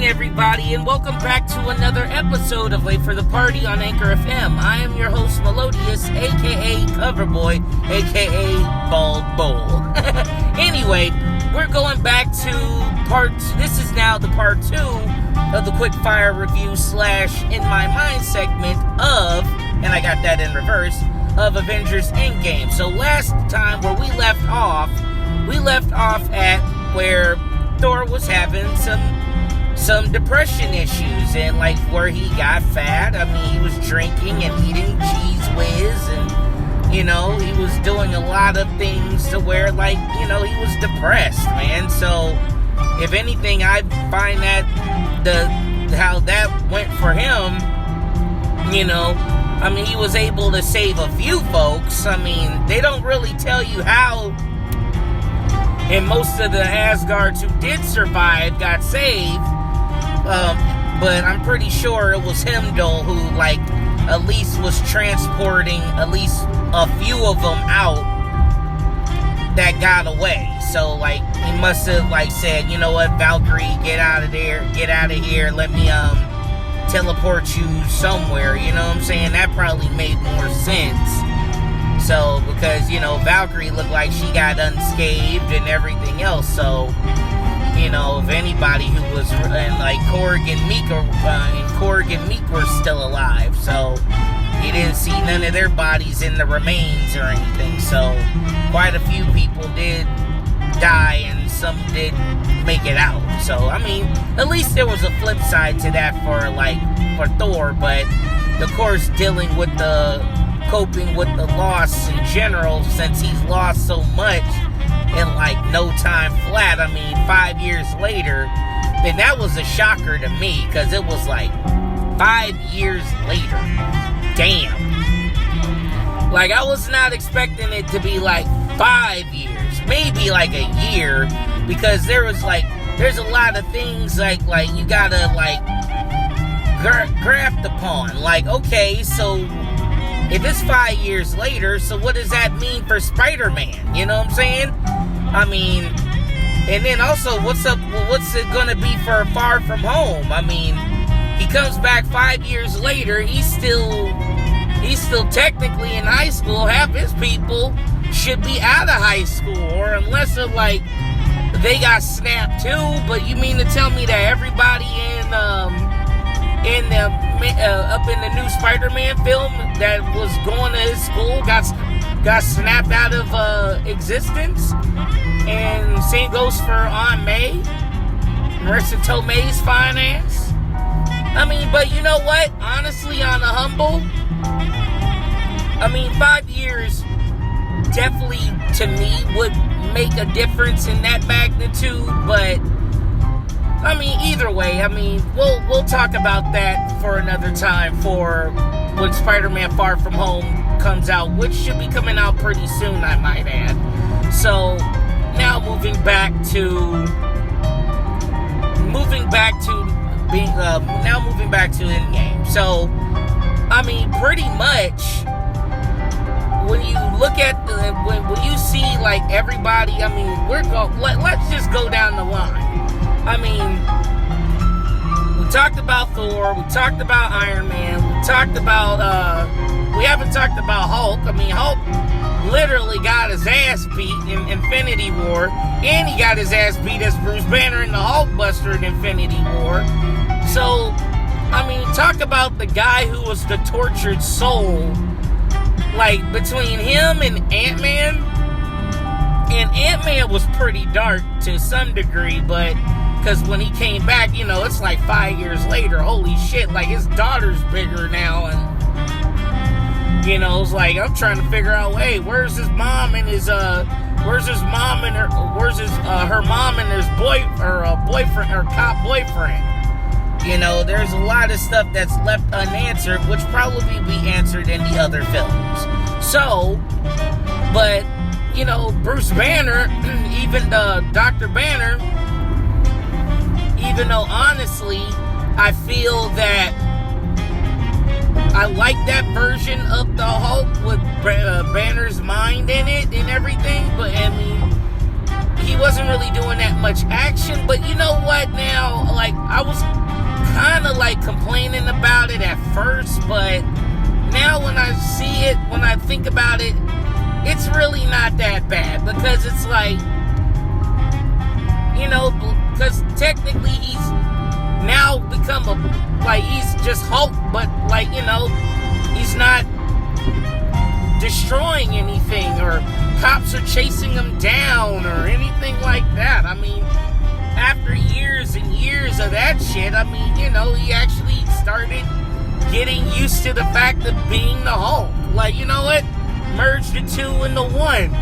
everybody, and welcome back to another episode of Late for the Party on Anchor FM. I am your host, Melodious, a.k.a. Coverboy, a.k.a. Bald Bowl. Anyway, we're going back to this is now the part 2 of the quickfire review / in my mind segment of, and I got that in reverse, of Avengers Endgame. So last time where we left off at where Thor was having some depression issues, and like where he got fat. I mean, he was drinking and eating Cheese Whiz, and he was doing a lot of things to where he was depressed, man. So if anything, I find that how that went for him, I mean, he was able to save a few folks. I mean, they don't really tell you how. And most of the Asgards who did survive got saved. But I'm pretty sure it was Heimdall who, at least was transporting at least a few of them out that got away. So, he must have, said, you know what, Valkyrie, get out of there, get out of here, let me, teleport you somewhere, you know what I'm saying? That probably made more sense. So, because, Valkyrie looked like she got unscathed and everything else. So, if anybody who was, and Korg and Meek were still alive. So, you didn't see none of their bodies in the remains or anything. So, quite a few people did die and some did make it out. So, I mean, at least there was a flip side to that for Thor. But, of course, coping with the loss in general, since he's lost so much in no time flat. I mean, 5 years later, then that was a shocker to me, because it was 5 years later. Damn. I was not expecting it to be 5 years, maybe a year, because there's a lot of things you gotta graft upon. Okay, so if it's 5 years later, so what does that mean for Spider-Man? You know what I'm saying? I mean, and then also, what's it gonna be for Far From Home? I mean, he comes back 5 years later, he's still technically in high school. Half his people should be out of high school, or unless they got snapped too. But you mean to tell me that everybody up in the new Spider-Man film that was going to his school got snapped out of existence? And same goes for Aunt May, Marissa Tomei's fine ass. I mean, but you know what? Honestly, on a humble, 5 years definitely to me would make a difference in that magnitude. But either way, we'll talk about that for another time, for when Spider-Man Far From Home comes out, which should be coming out pretty soon, I might add. So, now moving back to Endgame. So, pretty much, when you look at when you see everybody, let's just go down the line. We talked about Thor, we talked about Iron Man, we haven't talked about Hulk. Hulk literally got his ass beat in Infinity War, and he got his ass beat as Bruce Banner in the Hulkbuster in Infinity War. So, talk about the guy who was the tortured soul, between him and Ant-Man. And Ant-Man was pretty dark to some degree, but because when he came back, it's 5 years later, holy shit, his daughter's bigger now, and it's I'm trying to figure out, hey, where's his mom and her mom and his boyfriend or cop boyfriend? There's a lot of stuff that's left unanswered, which probably be answered in the other films. So, but Bruce Banner, even Dr. Banner, even though honestly, I feel that I like that version of the Hulk with Banner's mind in it and everything, but he wasn't really doing that much action. But you know what now, like, I was kind of like complaining about it at first, but now when I see it, when I think about it, it's really not that bad, because it's like, you know, because technically he's now become he's just Hulk, but like, you know, he's not destroying anything, or cops are chasing him down, or anything like that. I mean, after years and years of that shit, I mean, you know, he actually started getting used to the fact of being the Hulk. Like, you know what? Merge the two into one.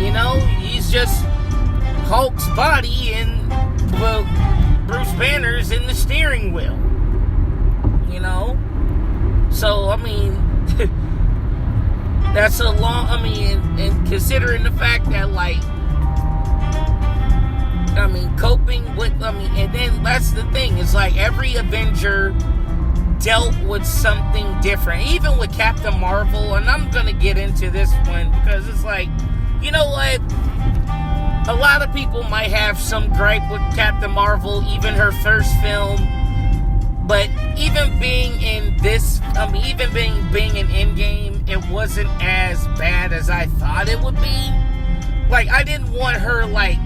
You know, he's just Hulk's body, and Bruce Banner's in the steering wheel. You know? So, I mean, that's a long, I mean, and considering the fact that, like, I mean, coping with, I mean, and then that's the thing, it's like every Avenger dealt with something different, even with Captain Marvel, and I'm gonna get into this one, because it's like, you know what, a lot of people might have some gripe with Captain Marvel, even her first film, but even being in this, I mean, even being in Endgame, it wasn't as bad as I thought it would be. Like, I didn't want her, like,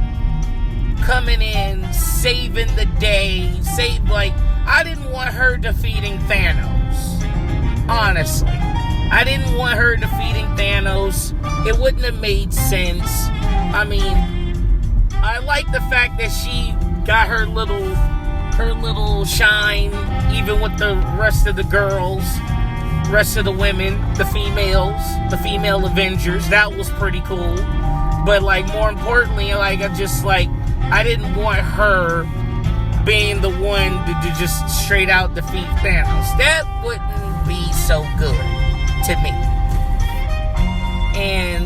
coming in, saving the day, I didn't want her defeating Thanos. Honestly. I didn't want her defeating Thanos. It wouldn't have made sense. I mean, I like the fact that she got her little shine, even with the rest of the girls, rest of the women, the female Avengers. That was pretty cool. But, like, more importantly, like, I didn't want her being the one to just straight out defeat Thanos. That wouldn't be so good to me. And,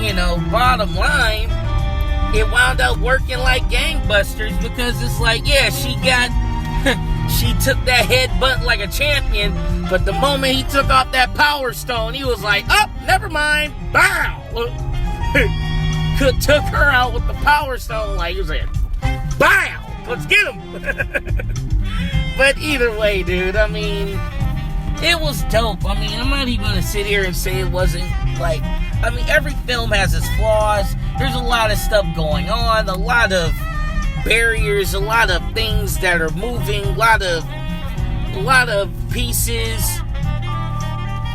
you know, bottom line, it wound up working like gangbusters, because it's like, yeah, she took that headbutt like a champion, but the moment he took off that Power Stone, he was like, oh, never mind, bow! Took her out with the Power Stone, like, he was like, bow! Let's get him! But either way, dude, I mean, it was dope. I mean, I'm not even gonna sit here and say it wasn't, like, I mean, every film has its flaws. There's a lot of stuff going on, a lot of barriers, a lot of things that are moving, a lot of pieces,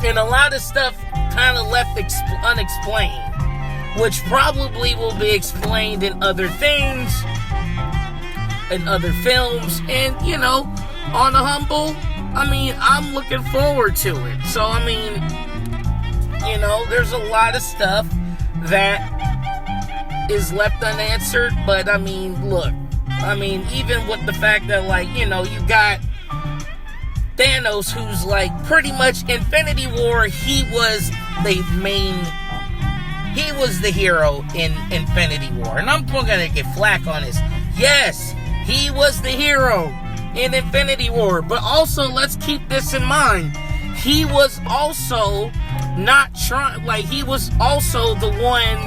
and a lot of stuff kind of left unexplained, which probably will be explained in other things, in other films, and, you know, on a humble, I mean, I'm looking forward to it. So, I mean, you know, there's a lot of stuff that is left unanswered, but, I mean, look, I mean, even with the fact that, like, you know, you got Thanos, who's, like, pretty much Infinity War, he was the hero in Infinity War. And I'm gonna get flack on this. Yes, he was the hero in Infinity War. But also, let's keep this in mind. He was also not trying, like, he was also the one,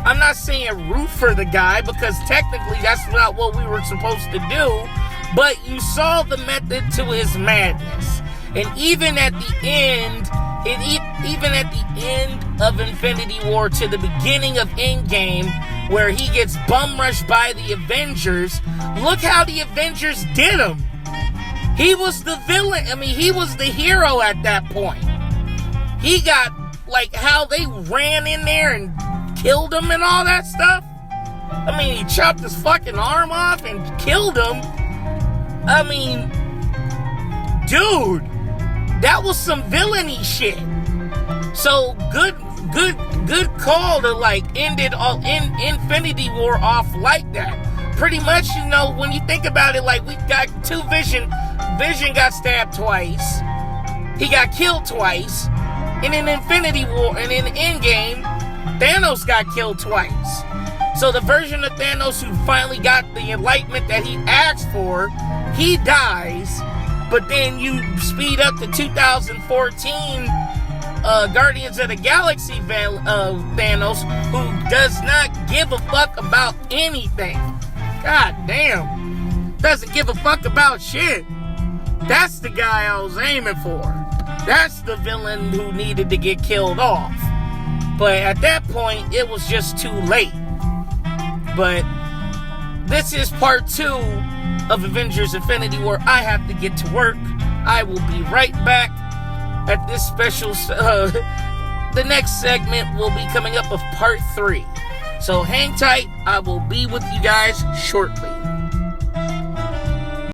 I'm not saying root for the guy, because technically that's not what we were supposed to do. But you saw the method to his madness. And even at the end, of Infinity War to the beginning of Endgame, where he gets bum rushed by the Avengers, look how the Avengers did him. He was the villain. I mean, he was the hero at that point. He got, like, how they ran in there and killed him and all that stuff. I mean, he chopped his fucking arm off and killed him. I mean, dude, that was some villainy shit. So good call to, like, end Infinity War off like that. Pretty much, you know, when you think about it, like, we got two Vision. Vision got stabbed twice. He got killed twice. And in Infinity War and in Endgame, Thanos got killed twice. So the version of Thanos who finally got the enlightenment that he asked for, he dies. But then you speed up to 2014 Guardians of the Galaxy Thanos, who does not give a fuck about anything. God damn. Doesn't give a fuck about shit. That's the guy I was aiming for. That's the villain who needed to get killed off. But at that point, it was just too late. But this is part 2 of Avengers Infinity War. I have to get to work. I will be right back at this special... the next segment will be coming up of part 3. So hang tight. I will be with you guys shortly.